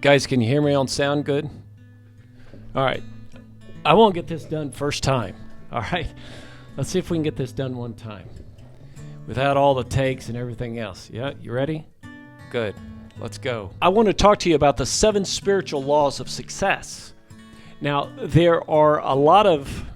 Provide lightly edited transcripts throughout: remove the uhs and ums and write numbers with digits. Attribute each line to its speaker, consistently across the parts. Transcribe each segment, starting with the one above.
Speaker 1: Guys, can you hear me on sound good? All right. I won't get this done first time. All right. Let's see if we can get this done one time without all the takes and everything else. Yeah, you ready? Good. Let's go. I want to talk to you about the 7 spiritual laws of success. Now, there are a lot of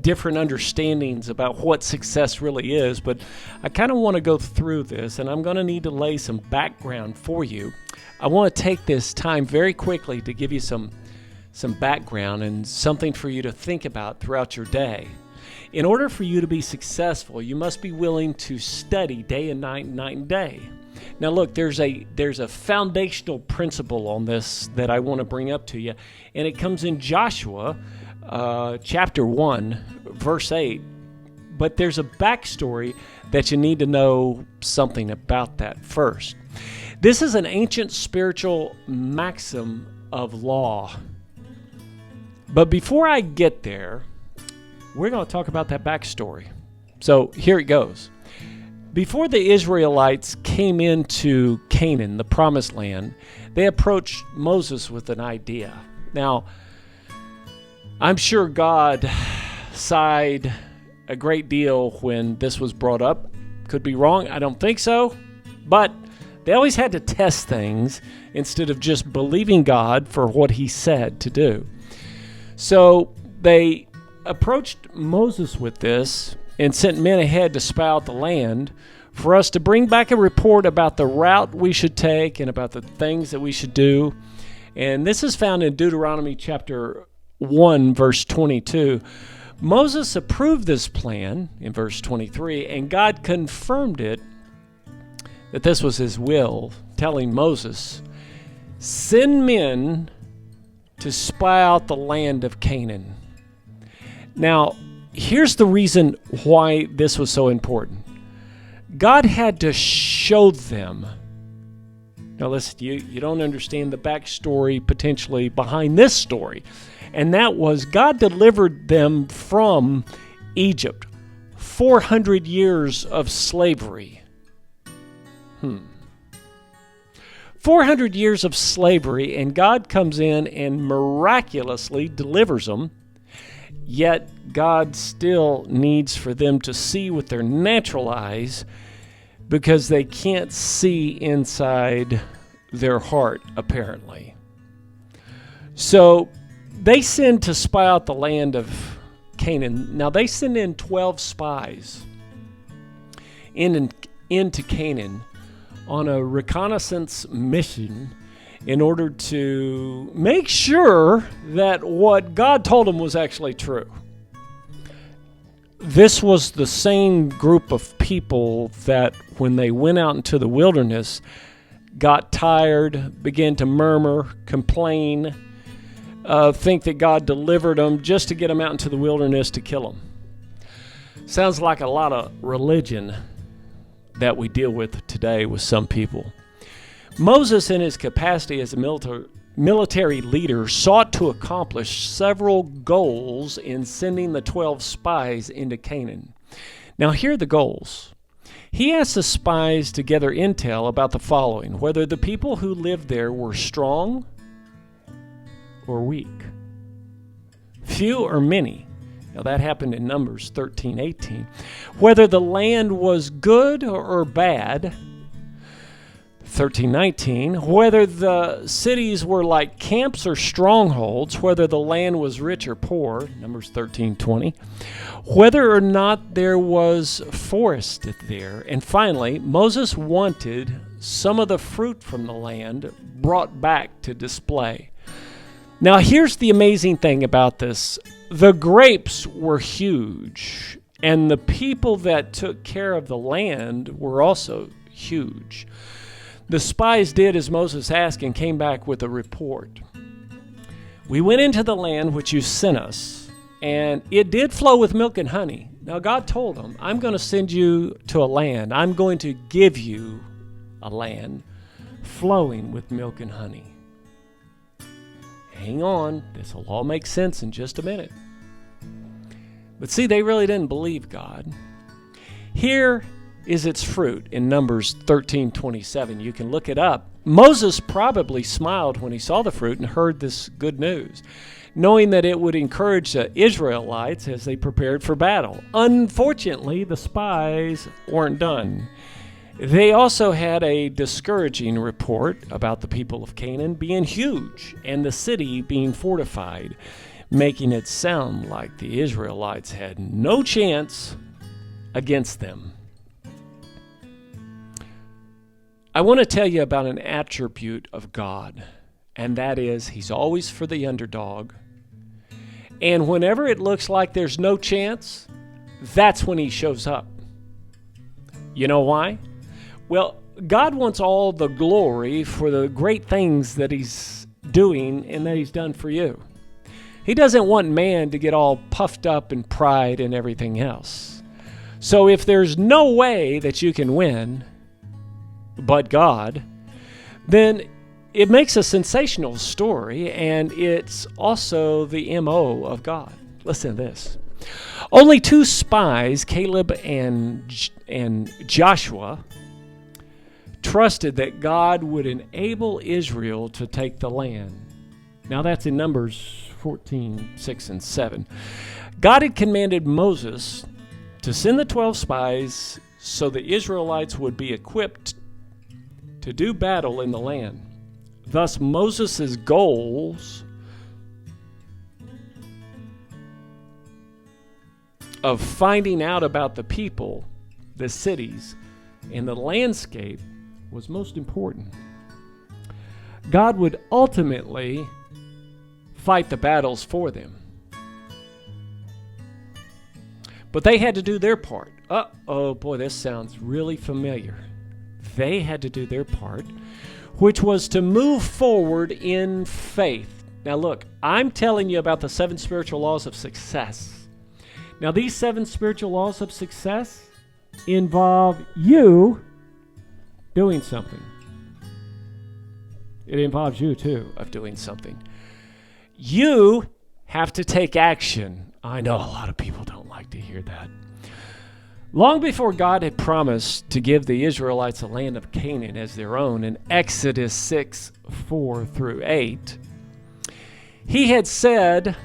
Speaker 1: different understandings about what success really is, but I kind of want to go through this, and I'm going to need to lay some background for you. I want to take this time very quickly to give you some background and something for you to think about throughout your day. In order for you to be successful, you must be willing to study day and night and day. Now look, there's a foundational principle on this that I want to bring up to you, and it comes in Joshua chapter 1, verse 8. But there's a backstory that you need to know something about that first. This is an ancient spiritual maxim of law. But before I get there, we're going to talk about that backstory. So here it goes. Before the Israelites came into Canaan, the promised land, they approached Moses with an idea. Now, I'm sure God sighed a great deal when this was brought up. Could be wrong. I don't think so. But they always had to test things instead of just believing God for what he said to do. So they approached Moses with this and sent men ahead to spy out the land for us to bring back a report about the route we should take and about the things that we should do. And this is found in Deuteronomy chapter 1, verse 22. Moses approved this plan in verse 23, and God confirmed it that this was his will, telling Moses, send men to spy out the land of Canaan. Now, here's the reason why this was so important. God had to show them. Now listen, you don't understand the backstory potentially behind this story. And that was God delivered them from Egypt. 400 years of slavery. 400 years of slavery, and God comes in and miraculously delivers them. Yet God still needs for them to see with their natural eyes because they can't see inside their heart, apparently. So they send to spy out the land of Canaan. Now they send in 12 spies into Canaan on a reconnaissance mission in order to make sure that what God told them was actually true. This was the same group of people that when they went out into the wilderness got tired, began to murmur, complain, think that God delivered them just to get them out into the wilderness to kill them. Sounds like a lot of religion that we deal with today with some people. Moses, in his capacity as a military leader, sought to accomplish several goals in sending the 12 spies into Canaan. Now, here are the goals. He asked the spies to gather intel about the following: whether the people who lived there were strong or weak, few or many. Now that happened in Numbers 13:18. Whether the land was good or bad, 13:19. Whether the cities were like camps or strongholds, whether the land was rich or poor, Numbers 13:20. Whether or not there was forest there. And finally, Moses wanted some of the fruit from the land brought back to display. Now here's the amazing thing about this. The grapes were huge, and the people that took care of the land were also huge. The spies did as Moses asked and came back with a report. We went into the land which you sent us, and it did flow with milk and honey. Now God told them, I'm going to send you to a land. I'm going to give you a land flowing with milk and honey. Hang on, this will all make sense in just a minute. But see, they really didn't believe God. Here is its fruit in Numbers 13:27. You can look it up. Moses probably smiled when he saw the fruit and heard this good news, knowing that it would encourage the Israelites as they prepared for battle. Unfortunately, the spies weren't done. They also had a discouraging report about the people of Canaan being huge and the city being fortified, making it sound like the Israelites had no chance against them. I want to tell you about an attribute of God, and that is He's always for the underdog. And whenever it looks like there's no chance, that's when He shows up. You know why? Well, God wants all the glory for the great things that He's doing and that He's done for you. He doesn't want man to get all puffed up in pride and everything else. So if there's no way that you can win but God, then it makes a sensational story, and it's also the MO of God. Listen to this. Only 2 spies, Caleb and Joshua, trusted that God would enable Israel to take the land. Now that's in Numbers 14, 6 and 7. God had commanded Moses to send the 12 spies so the Israelites would be equipped to do battle in the land. Thus, Moses' goals of finding out about the people, the cities, and the landscape was most important. God would ultimately fight the battles for them. But they had to do their part. Oh boy, this sounds really familiar. They had to do their part, which was to move forward in faith. Now look, I'm telling you about the 7 spiritual laws of success. Now these 7 spiritual laws of success involve you doing something. It involves you too of doing something. You have to take action. I know a lot of people don't like to hear that. Long before God had promised to give the Israelites a land of Canaan as their own in Exodus 6, 4 through 8, He had said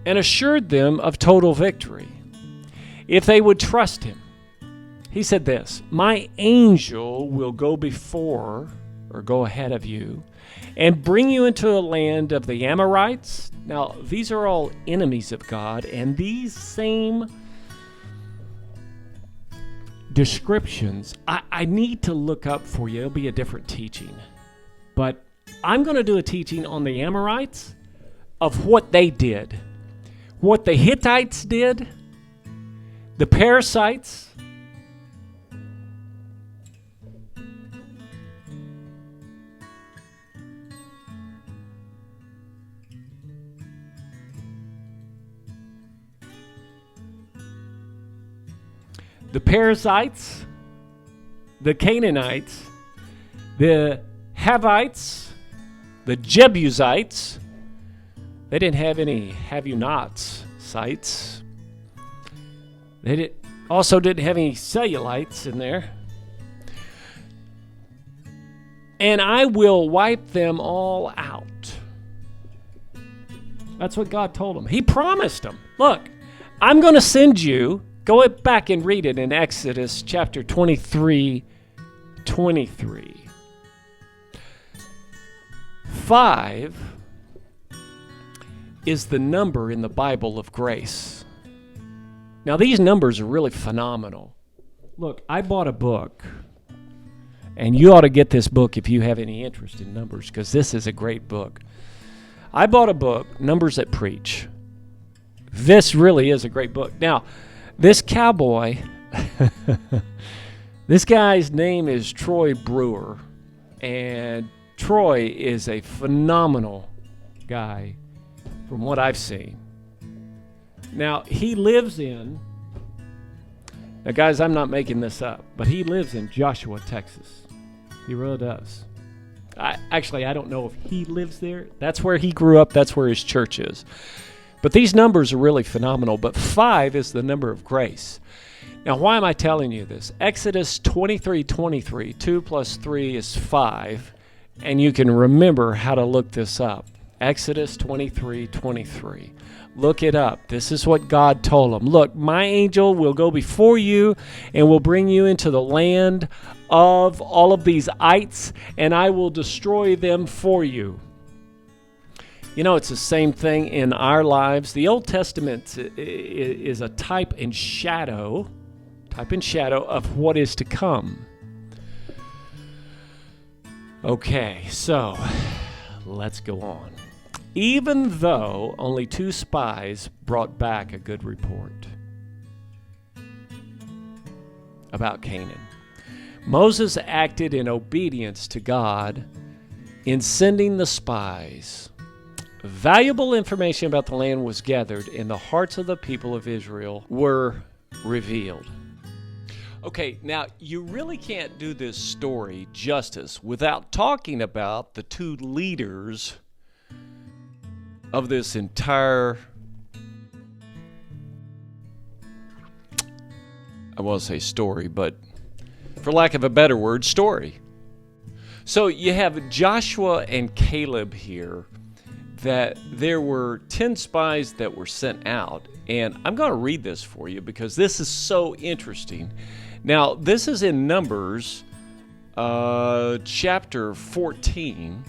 Speaker 1: and assured them of total victory if they would trust Him. He said this, "My angel will go before or go ahead of you and bring you into a land of the Amorites." Now, these are all enemies of God, and these same descriptions, I need to look up for you. It'll be a different teaching. But I'm going to do a teaching on the Amorites of what they did, what the Hittites did, the Perizzites, the Canaanites, the Havites, the Jebusites. They didn't have any have-you-nots sites. They also didn't have any cellulites in there. And I will wipe them all out. That's what God told them. He promised them, look, I'm going to send you. Go back and read it in Exodus chapter 23, 23. 5 is the number in the Bible of grace. Now, these numbers are really phenomenal. Look, I bought a book, and you ought to get this book if you have any interest in numbers, because this is a great book. I bought a book, Numbers That Preach. This really is a great book. Now, this cowboy, this guy's name is Troy Brewer, and Troy is a phenomenal guy from what I've seen. Now, he lives in, now guys, I'm not making this up, but he lives in Joshua, Texas. He really does. I don't know if he lives there. That's where he grew up. That's where his church is. But these numbers are really phenomenal. But 5 is the number of grace. Now, why am I telling you this? Exodus 23:23, 2 plus 3 is 5. and you can remember how to look this up. Exodus 23:23. Look it up. This is what God told them. Look, my angel will go before you and will bring you into the land of all of these ites, and I will destroy them for you. You know, it's the same thing in our lives. The Old Testament is a type and shadow of what is to come. Okay, so let's go on. Even though only 2 spies brought back a good report about Canaan, Moses acted in obedience to God in sending the spies. Valuable information about the land was gathered, and the hearts of the people of Israel were revealed. Okay, now you really can't do this story justice without talking about the 2 leaders of this entire, I won't say story, but for lack of a better word, story. So you have Joshua and Caleb here, that there were 10 spies that were sent out. And I'm going to read this for you because this is so interesting. Now, this is in Numbers chapter 14.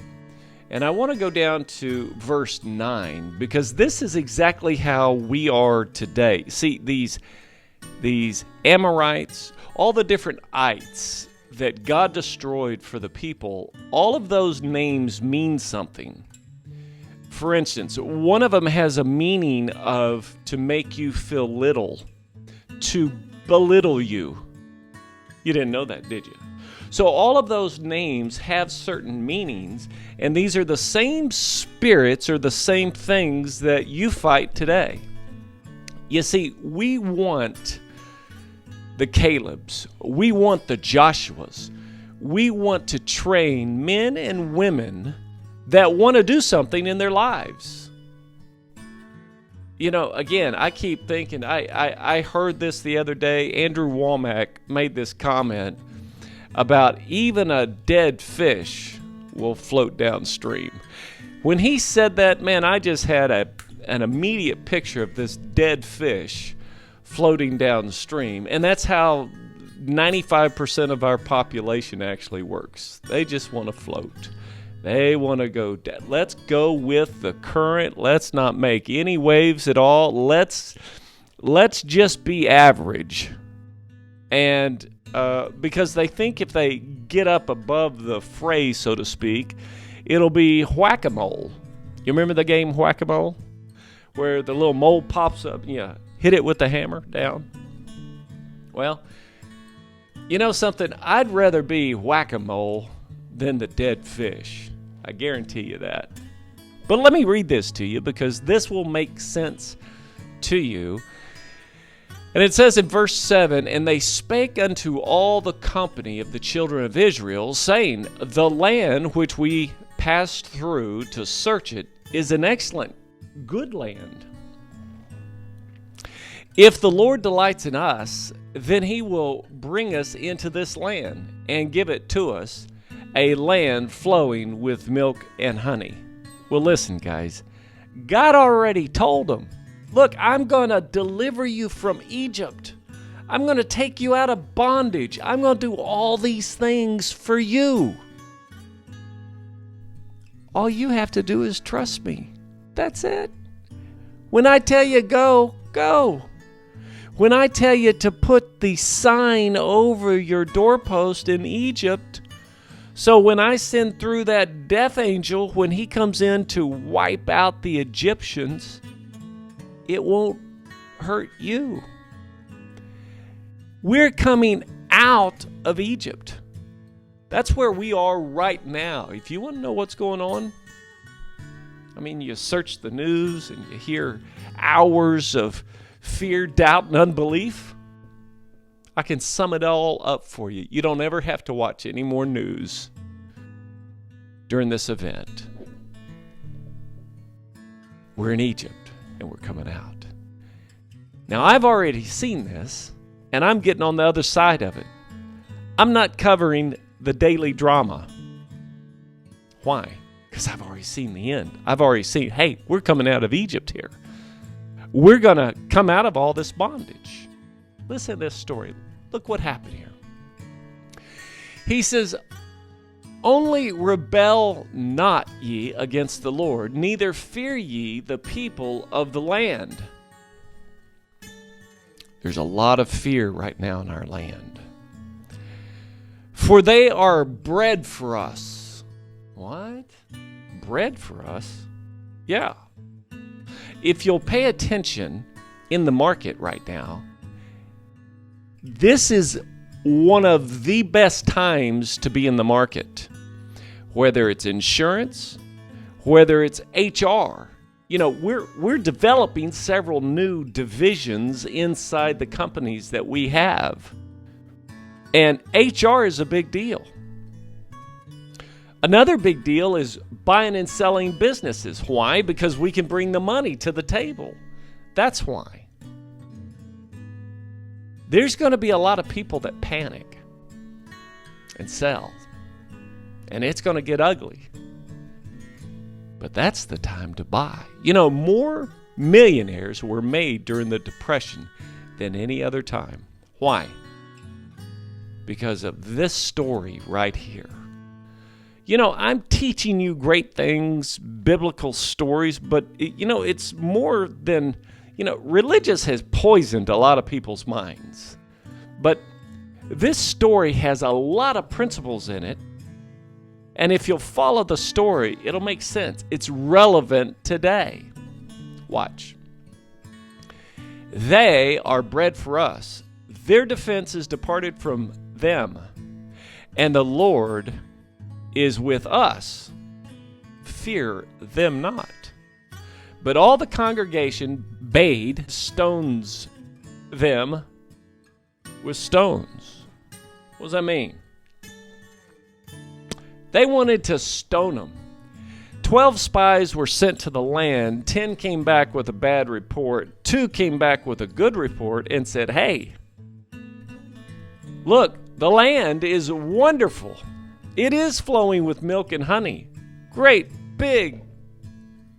Speaker 1: And I want to go down to verse 9 because this is exactly how we are today. See, these Amorites, all the different ites that God destroyed for the people, all of those names mean something. For instance, one of them has a meaning of to make you feel little, to belittle you. You didn't know that, did you? So all of those names have certain meanings, and these are the same spirits or the same things that you fight today. You see, we want the Calebs. We want the Joshuas. We want to train men and women that want to do something in their lives. You know, again, I keep thinking, I heard this the other day. Andrew Womack made this comment about even a dead fish will float downstream. When he said that, man, I just had an immediate picture of this dead fish floating downstream. And that's how 95% of our population actually works. They just want to float. They want to go down. Let's go with the current. Let's not make any waves at all. Let's just be average. And because they think if they get up above the fray, so to speak, it'll be whack-a-mole. You remember the game whack-a-mole? Where the little mole pops up and you hit it with the hammer down? Well, you know something? I'd rather be whack-a-mole than the dead fish. I guarantee you that. But let me read this to you because this will make sense to you. And it says in verse 7, "And they spake unto all the company of the children of Israel, saying, The land which we passed through to search it is an excellent, good land. If the Lord delights in us, then he will bring us into this land and give it to us, a land flowing with milk and honey." Well, listen, guys. God already told them, look, I'm going to deliver you from Egypt. I'm going to take you out of bondage. I'm going to do all these things for you. All you have to do is trust me. That's it. When I tell you go, go. When I tell you to put the sign over your doorpost in Egypt, so when I send through that death angel, when he comes in to wipe out the Egyptians, it won't hurt you. We're coming out of Egypt. That's where we are right now. If you want to know what's going on, I mean, you search the news and you hear hours of fear, doubt, and unbelief. I can sum it all up for you. You don't ever have to watch any more news during this event. We're in Egypt and we're coming out. Now, I've already seen this, and I'm getting on the other side of it. I'm not covering the daily drama. Why? Because I've already seen the end. I've already seen, hey, we're coming out of Egypt here. We're going to come out of all this bondage. Listen to this story. Look what happened here. He says, only rebel not ye against the Lord, neither fear ye the people of the land. There's a lot of fear right now in our land. For they are bread for us. What? Bread for us? Yeah. If you'll pay attention in the market right now, this is one of the best times to be in the market. Whether it's insurance, whether it's HR. You know, we're developing several new divisions inside the companies that we have. And HR is a big deal. Another big deal is buying and selling businesses. Why? Because we can bring the money to the table. That's why. There's going to be a lot of people that panic and sell. And it's going to get ugly. But that's the time to buy. You know, more millionaires were made during the Depression than any other time. Why? Because of this story right here. You know, I'm teaching you great things, biblical stories, but, you know, it's more than, you know, religious has poisoned a lot of people's minds. But this story has a lot of principles in it. And if you'll follow the story, it'll make sense. It's relevant today. Watch. They are bread for us. Their defense is departed from them. And the Lord is with us. Fear them not. But all the congregation bade stones them with stones. What does that mean? They wanted to stone them. 12 spies were sent to the land. 10 came back with a bad report. 2 came back with a good report and said, hey, look, the land is wonderful. It is flowing with milk and honey. Great big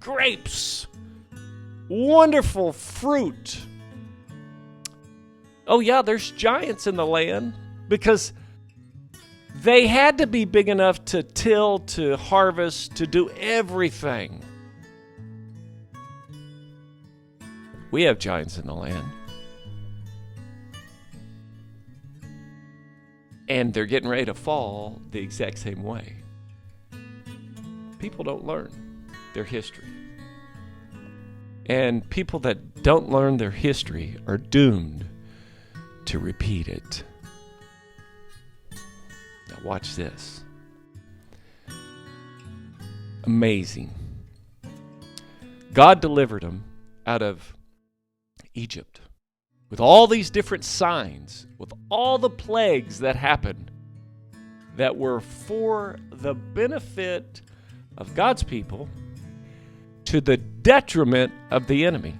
Speaker 1: grapes. Wonderful fruit. Oh yeah, there's giants in the land because they had to be big enough to till, to harvest, to do everything. We have giants in the land. And they're getting ready to fall the exact same way. People don't learn their history. And people that don't learn their history are doomed to repeat it. Now watch this. Amazing. God delivered them out of Egypt with all these different signs, with all the plagues that happened that were for the benefit of God's people to the detriment of the enemy.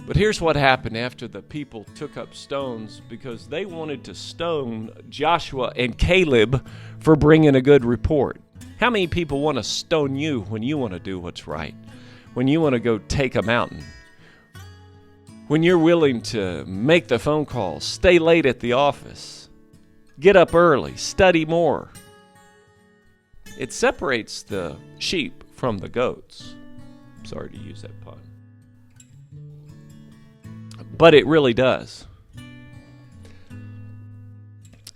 Speaker 1: But here's what happened after the people took up stones because they wanted to stone Joshua and Caleb for bringing a good report. How many people want to stone you when you want to do what's right? When you want to go take a mountain? When you're willing to make the phone calls, stay late at the office, get up early, study more. It separates the sheep from the goats. Sorry to use that pun. But it really does.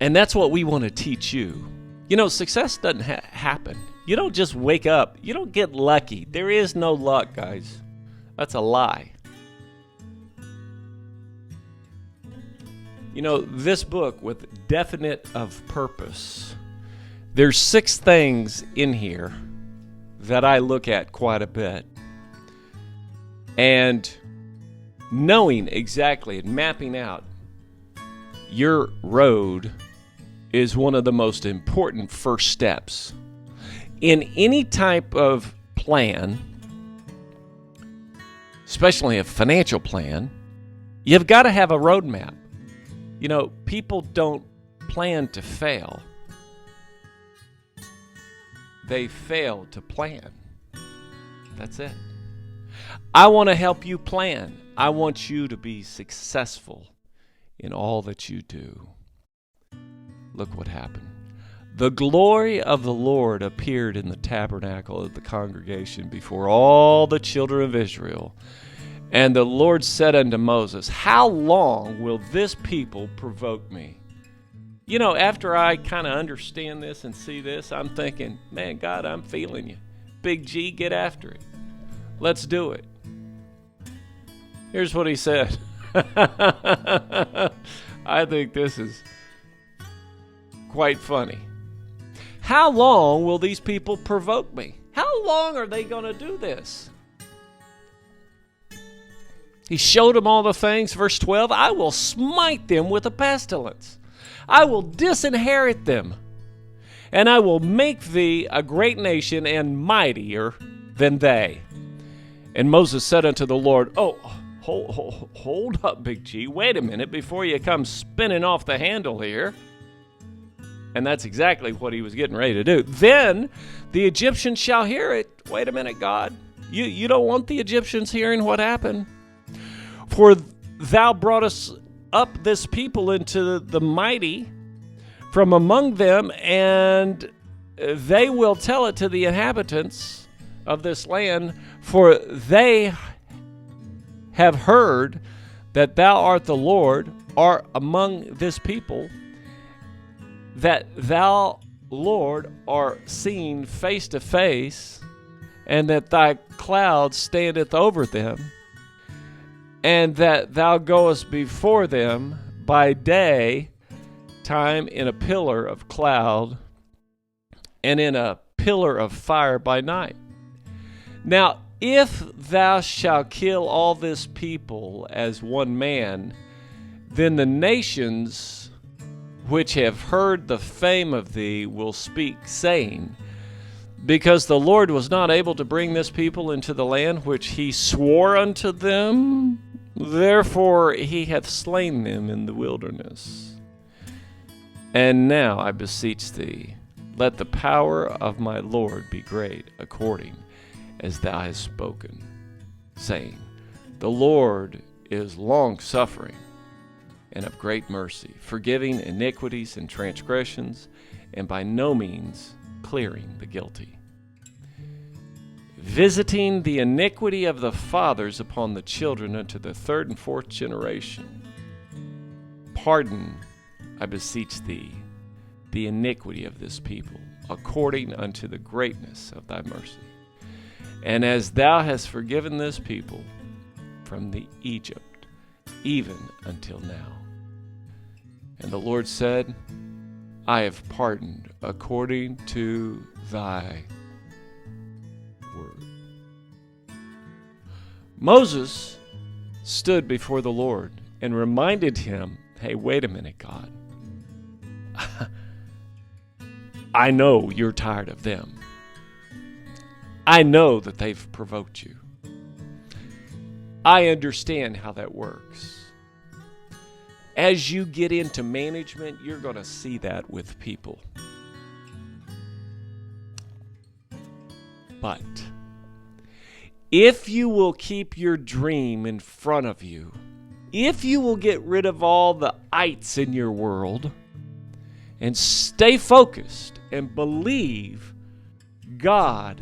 Speaker 1: And that's what we want to teach you. You know, success doesn't happen. You don't just wake up. You don't get lucky. There is no luck, guys. That's a lie. You know, this book with definite of purpose, there's 6 things in here that I look at quite a bit. And knowing exactly and mapping out your road is one of the most important first steps. In any type of plan, especially a financial plan, you've got to have a roadmap. You know, people don't plan to fail. they failed to plan. That's it. I want to help you plan. I want you to be successful in all that you do. Look what happened. The glory of the Lord appeared in the tabernacle of the congregation before all the children of Israel. And the Lord said unto Moses, how long will this people provoke me? You know, after I kind of understand this and see this, I'm thinking, man, God, I'm feeling you. Big G, get after it. Let's do it. Here's what he said. I think this is quite funny. How long will these people provoke me? How long are they going to do this? He showed them all the things. Verse 12, I will smite them with a pestilence. I will disinherit them. And I will make thee a great nation and mightier than they. And Moses said unto the Lord, hold up, Big G. Wait a minute before you come spinning off the handle here. And that's exactly what he was getting ready to do. Then the Egyptians shall hear it. Wait a minute, God. You don't want the Egyptians hearing what happened. For thou broughtest up this people into the mighty from among them, and they will tell it to the inhabitants of this land, for they have heard that thou art the Lord, art among this people, that thou, Lord, art seen face to face, and that thy cloud standeth over them, and that thou goest before them by day time in a pillar of cloud, and in a pillar of fire by night. Now, if thou shalt kill all this people as one man, then the nations which have heard the fame of thee will speak, saying, because the Lord was not able to bring this people into the land which he swore unto them, therefore he hath slain them in the wilderness. And now I beseech thee, let the power of my Lord be great, according as thou hast spoken, saying, the Lord is long-suffering and of great mercy, forgiving iniquities and transgressions, and by no means clearing the guilty, visiting the iniquity of the fathers upon the children unto the third and fourth generation. Pardon, I beseech thee, the iniquity of this people, according unto the greatness of thy mercy. And as thou hast forgiven this people from the Egypt, even until now. And the Lord said, I have pardoned according to thy word. Moses stood before the Lord and reminded him, hey, wait a minute, God. I know you're tired of them. I know that they've provoked you. I understand how that works. As you get into management, you're going to see that with people. But if you will keep your dream in front of you, if you will get rid of all the ites in your world and stay focused and believe God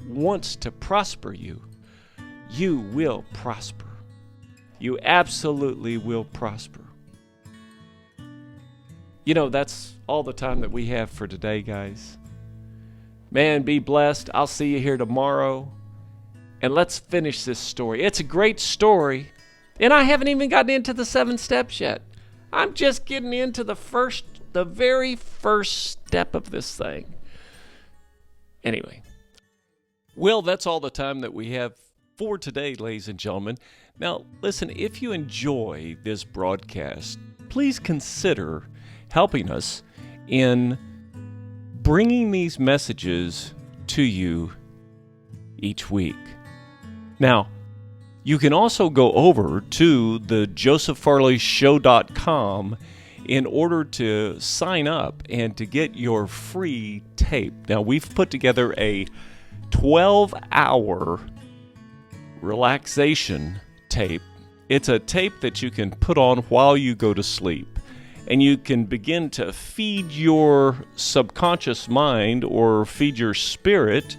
Speaker 1: wants to prosper you, you will prosper. You absolutely will prosper. You know, that's all the time that we have for today, guys. Man, be blessed. I'll see you here tomorrow. And let's finish this story. It's a great story. And I haven't even gotten into the 7 steps yet. I'm just getting into the very first step of this thing. Anyway. Well, that's all the time that we have for today, ladies and gentlemen. Now, listen, if you enjoy this broadcast, please consider helping us in bringing these messages to you each week. Now, you can also go over to the josephfarleyshow.com
Speaker 2: in order to sign up and to get your free tape. Now, we've put together a 12-hour relaxation tape. It's a tape that you can put on while you go to sleep, and you can begin to feed your subconscious mind or feed your spirit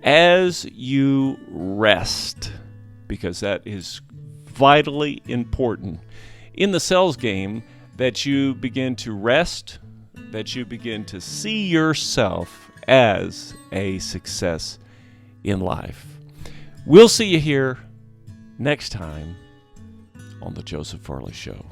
Speaker 2: as you rest, because that is vitally important in the sales game, that you begin to rest, that you begin to see yourself as a success in life. We'll see you here next time on The Joseph Farley Show.